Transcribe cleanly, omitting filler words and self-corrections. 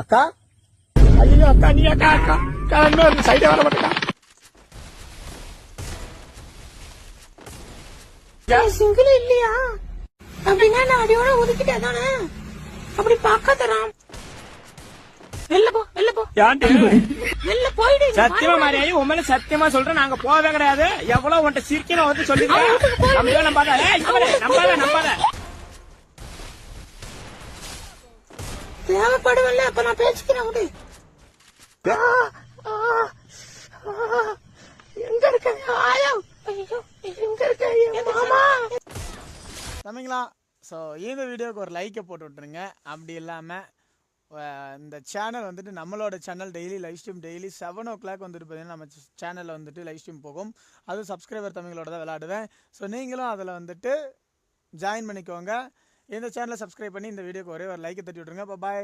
அக்கா ஐயோ அக்கா நீ அக்கா அக்கா அக்கா இன்னும் சைடே வர மாட்டேக்கா. சிங்கிள் இல்லையா அப்படின்னா நான் அடியோட ஒதுக்கிட்டேன் தானே. அப்படி பார்க்க தரான். வெளில போ வெளில போ வெளில போயிடு. சத்தியமா மாறியாயி உன் மேல சத்தியமா சொல்றேன், நாங்க போவே கிடையாது. எவ்வளவு உன்ட்ட சிரிக்கணும் வந்து சொல்லிருக்கேன். நம்பாத தேவைப்படுவல்ல, அப்ப நான் பேசிக்கிறேன். விடு. எங்க இருக்க ஆயா? ஐயோ எங்க இருக்க மாமா? தம்பிங்களா, ஸோ இந்த வீடியோக்கு ஒரு லைக்கை போட்டு விட்டுருங்க. அப்படி இல்லாமல் இந்த சேனல் வந்துட்டு நம்மளோட channel daily live stream daily 7 o'clock வந்துட்டு பார்த்தீங்கன்னா நம்ம சேனலில் வந்துட்டு லைவ் ஸ்ட்ரீம் போகும். அதுவும் சப்ஸ்கிரைபர் தம்பிங்களோட தான் விளையாடுவேன். ஸோ நீங்களும் அதில் வந்துட்டு ஜாயின் பண்ணிக்கோங்க. இந்த சேனலை சப்ஸ்கிரைப் பண்ணி இந்த வீடியோக்கு ஒரே ஒரு லைக்கை தட்டி விட்ருங்க. பாய்.